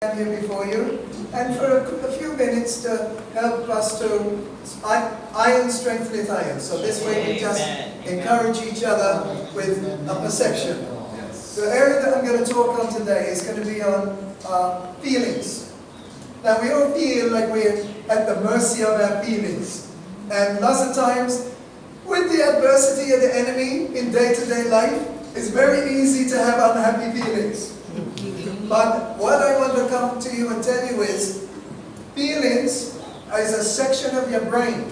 stand here before you, and for a few minutes to help us to iron strengtheneth iron. So this way we just encourage each other with a perception. The area that I'm going to talk on today is going to be on feelings. Now we all feel like we're at the mercy of our feelings, and lots of times with the adversity of the enemy in day-to-day life, it's very easy to have unhappy feelings. But what I want to come to you and tell you is, feelings is a section of your brain.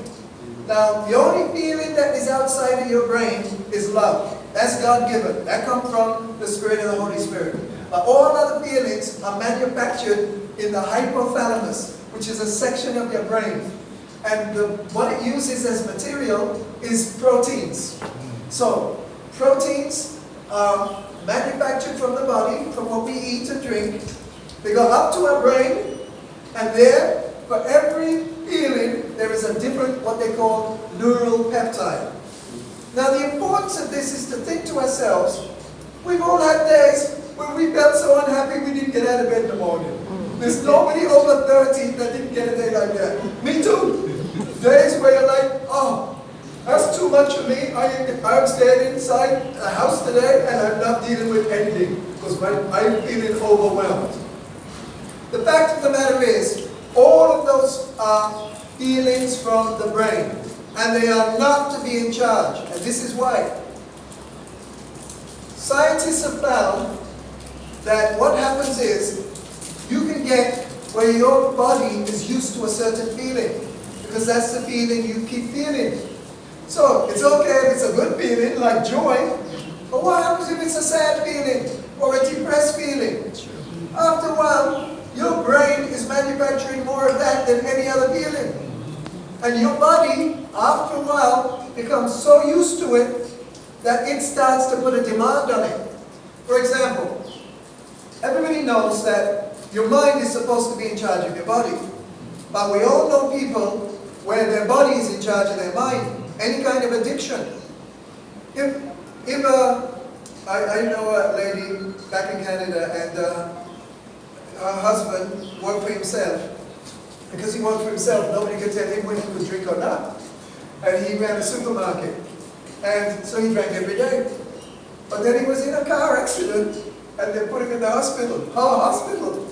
Now, the only feeling that is outside of your brain is love. That's God-given. That comes from the Spirit of the Holy Spirit. But all other feelings are manufactured in the hypothalamus, which is a section of your brain. And what it uses as material is proteins. So, proteins are manufactured from the body, from what we eat and drink. They go up to our brain, and there, for every feeling, there is a different, what they call, neural peptide. Now the importance of this is to think to ourselves, we've all had days where we felt so unhappy we didn't get out of bed in the morning. There's nobody over 30 that didn't get a day like that. Me too. Days where you're like, oh, that's too much for me. I'm staying inside the house today and I'm not dealing with anything because I'm feeling overwhelmed. The fact of the matter is, all of those are feelings from the brain, and they are not to be in charge. And this is why. Scientists have found that what happens is, you can get where your body is used to a certain feeling, because that's the feeling you keep feeling. So, it's okay if it's a good feeling, like joy, but what happens if it's a sad feeling, or a depressed feeling? After a while, your brain is manufacturing more of that than any other feeling. And your body, after a while, becomes so used to it, that it starts to put a demand on it. For example, everybody knows that your mind is supposed to be in charge of your body. But we all know people where their body is in charge of their mind. Any kind of addiction. I know a lady back in Canada, and her husband worked for himself. Because he worked for himself, nobody could tell him when he could drink or not. And he ran a supermarket. And so he drank every day. But then he was in a car accident, and they put him in the hospital. Her hospital.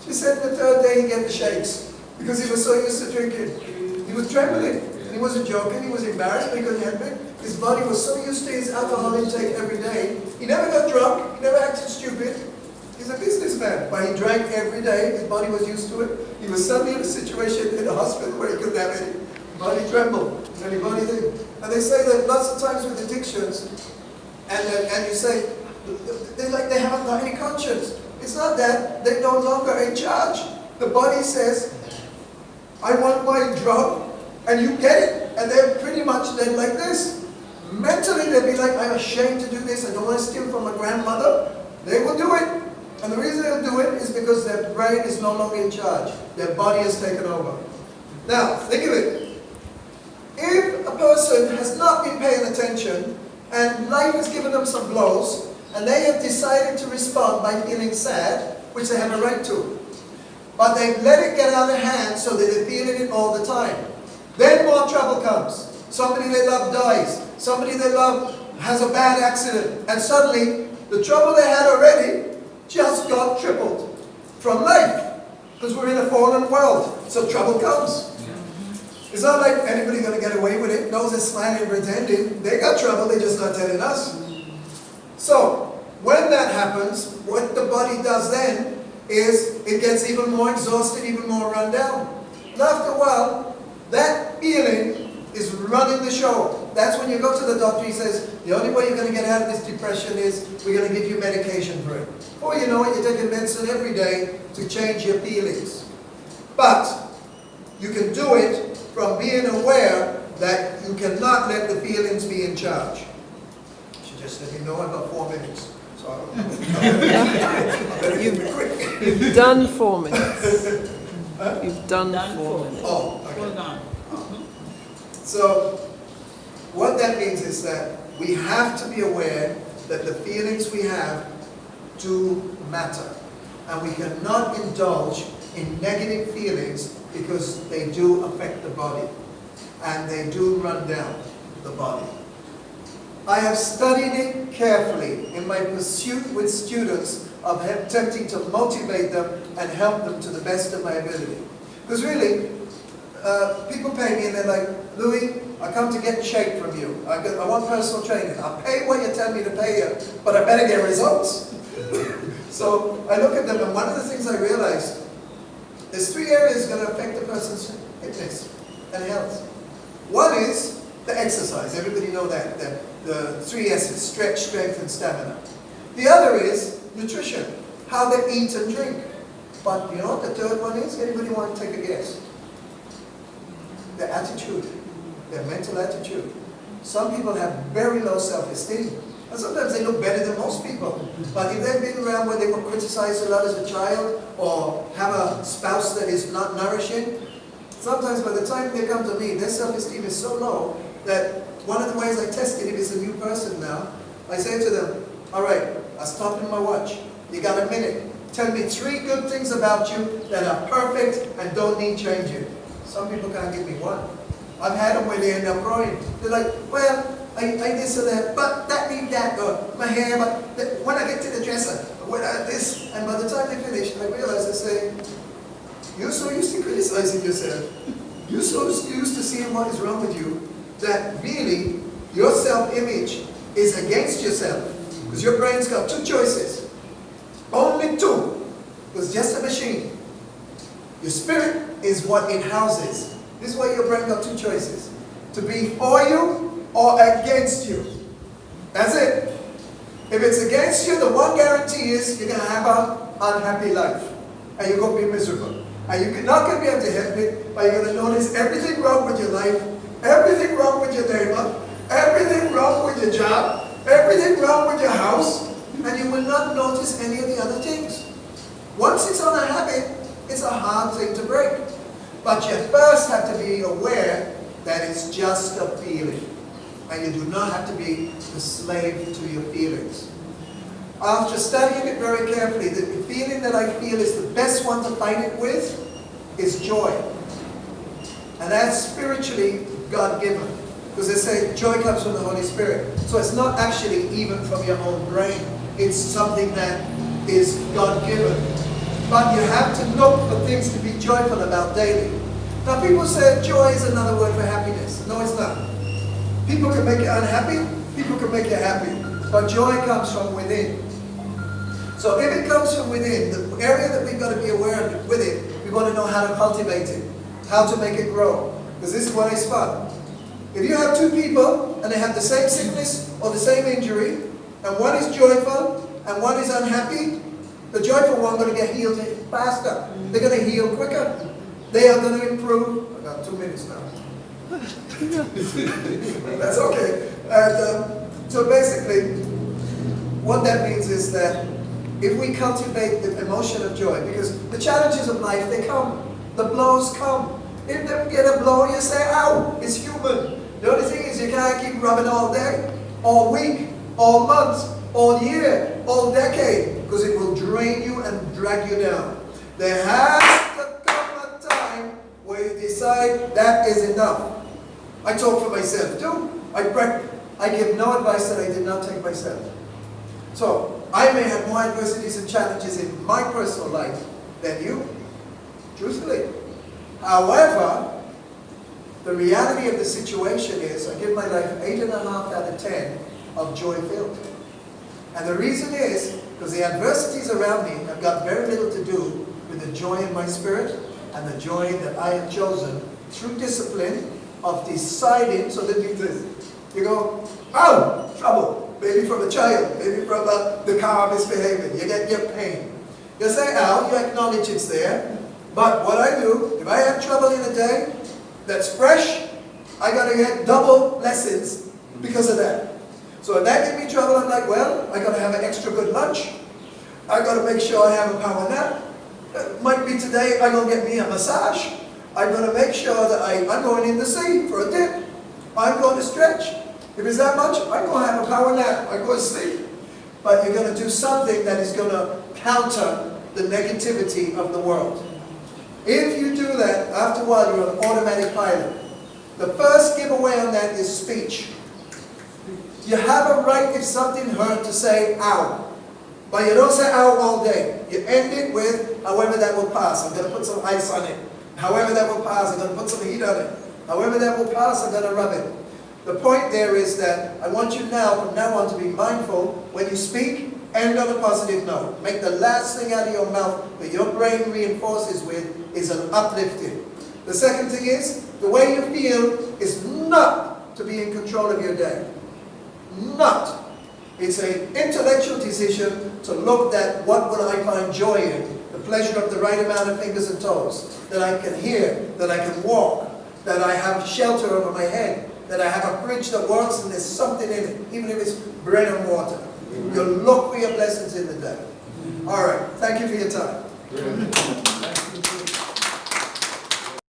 She said the third day he got the shakes, because he was so used to drinking. He was trembling. He wasn't joking, he was embarrassed because he had been. His body was so used to his alcohol intake every day. He never got drunk, he never acted stupid. He's a businessman, but he drank every day. His body was used to it. He was suddenly in a situation in a hospital where he couldn't have any. Body trembled, and body thing. And they say that lots of times with addictions, and you say, they haven't got any conscience. It's not that, they're no longer in charge. The body says, I want my drug, and you get it, and they're pretty much then like this. Mentally, they'll be like, I'm ashamed to do this, I don't want to steal from my grandmother. They will do it. And the reason they'll do it is because their brain is no longer in charge. Their body has taken over. Now, think of it. If a person has not been paying attention, and life has given them some blows, and they have decided to respond by feeling sad, which they have a right to, but they've let it get out of hand so that they're feeling it all the time, then more trouble comes. Somebody they love dies. Somebody they love has a bad accident. And suddenly, the trouble they had already just got tripled from life. Because we're in a fallen world. So trouble comes. It's not like anybody going to get away with it. Those that smiling and pretending, they got trouble, they're just not telling us. So, when that happens, what the body does then is it gets even more exhausted, even more run down. And after a while, that feeling is running the show. That's when you go to the doctor, he says, the only way you're going to get out of this depression is we're going to give you medication for it. Or you know what, you're taking medicine every day to change your feelings. But you can do it from being aware that you cannot let the feelings be in charge. You should just let me know I've got 4 minutes. So You've done 4 minutes. You've done 4 minutes. Oh, okay. So, what that means is that we have to be aware that the feelings we have do matter. And we cannot indulge in negative feelings because they do affect the body. And they do run down the body. I have studied it carefully in my pursuit with students of attempting to motivate them and help them to the best of my ability. Because really, people pay me and they're like, Louis, I come to get in shape from you. I want personal training. I'll pay what you tell me to pay you, but I better get results. So I look at them, and one of the things I realized, there's 3 areas going to affect a person's fitness and health. One is the exercise. Everybody know that. The 3 S's, stretch, strength, and stamina. The other is nutrition, how they eat and drink. But you know what the third one is? Anybody want to take a guess? Their attitude, their mental attitude. Some people have very low self-esteem. And sometimes they look better than most people. But if they've been around where they were criticized a lot as a child, or have a spouse that is not nourishing, sometimes by the time they come to me, their self-esteem is so low that one of the ways I test it, if it's a new person now, I say to them, all right, I stop in my watch. You got a minute. Tell me 3 good things about you that are perfect and don't need changing. Some people can't give me one. I've had them where they end up crying. They're like, well, I this or that, but that need that, or my hair, but when I get to the dresser, when I this, and by the time they finish, I realize I say, you're so used to criticizing yourself. You're so used to seeing what is wrong with you that really your self-image is against yourself. Because your brain's got 2 choices. Only 2. It's just a machine. Your spirit is what it houses. This is why your brain got 2 choices. To be for you or against you. That's it. If it's against you, the one guarantee is you're going to have an unhappy life. And you're going to be miserable. And you're not going to be able to help it, but you're going to notice everything wrong with your life, everything wrong with your neighbor, everything wrong with your job, everything wrong with your house, and you will not notice any of the other things. Once it's on a habit, it's a hard thing to break. But you first have to be aware that it's just a feeling. And you do not have to be a slave to your feelings. After studying it very carefully, the feeling that I feel is the best one to fight it with is joy. And that's spiritually God-given. Because they say joy comes from the Holy Spirit. So it's not actually even from your own brain. It's something that is God-given. But you have to look for things to be joyful about daily. Now people say joy is another word for happiness. No, it's not. People can make you unhappy, people can make you happy. But joy comes from within. So if it comes from within, the area that we've got to be aware of with it, we want to know how to cultivate it, how to make it grow. Because this is what I spot. If you have 2 people and they have the same sickness or the same injury, and one is joyful and one is unhappy, the joyful one is going to get healed faster. They're going to heal quicker. They are going to improve. I've got 2 minutes now. That's okay. And, so basically, what that means is that if we cultivate the emotion of joy, because the challenges of life, they come. The blows come. If they get a blow, you say, ow, it's human. The only thing is you can't keep rubbing all day, all week, all month, all year, all decade, because it will drain you and drag you down. There has to come a time where you decide that is enough. I talk for myself too. I give no advice that I did not take myself. So, I may have more adversities and challenges in my personal life than you, truthfully. However, the reality of the situation is I give my life 8.5 out of 10 of joy-filled. And the reason is because the adversities around me have got very little to do with the joy in my spirit and the joy that I have chosen through discipline of deciding. So that you go, oh, trouble. Maybe from a child, maybe from the car misbehaving. You get your pain. You say out, you acknowledge it's there. But what I do, if I have trouble in a day that's fresh, I got to get double lessons because of that. So if that gives me trouble, I'm like, well, I got to have an extra good lunch. I got to make sure I have a power nap. It might be today I'm going to get me a massage. I'm going to make sure that I'm going in the sea for a dip. I'm going to stretch. If it's that much, I'm going to have a power nap. I'm going to sleep. But you're going to do something that is going to counter the negativity of the world. If you do that, after a while you're an automatic pilot. The first giveaway on that is speech. You have a right if something hurt to say ow. But you don't say ow all day. You end it with, however that will pass. I'm going to put some ice on it. However that will pass, I'm going to put some heat on it. However that will pass, I'm going to rub it. The point there is that I want you now, from now on, to be mindful when you speak, end on a positive note. Make the last thing out of your mouth that your brain reinforces with is an uplifting. The second thing is, the way you feel is not to be in control of your day. Not. It's an intellectual decision to look at what will I find joy in. The pleasure of the right amount of fingers and toes. That I can hear, that I can walk, that I have shelter over my head, that I have a fridge that works and there's something in it, even if it's bread and water. You'll look for your blessings in the day. All right. Thank you for your time.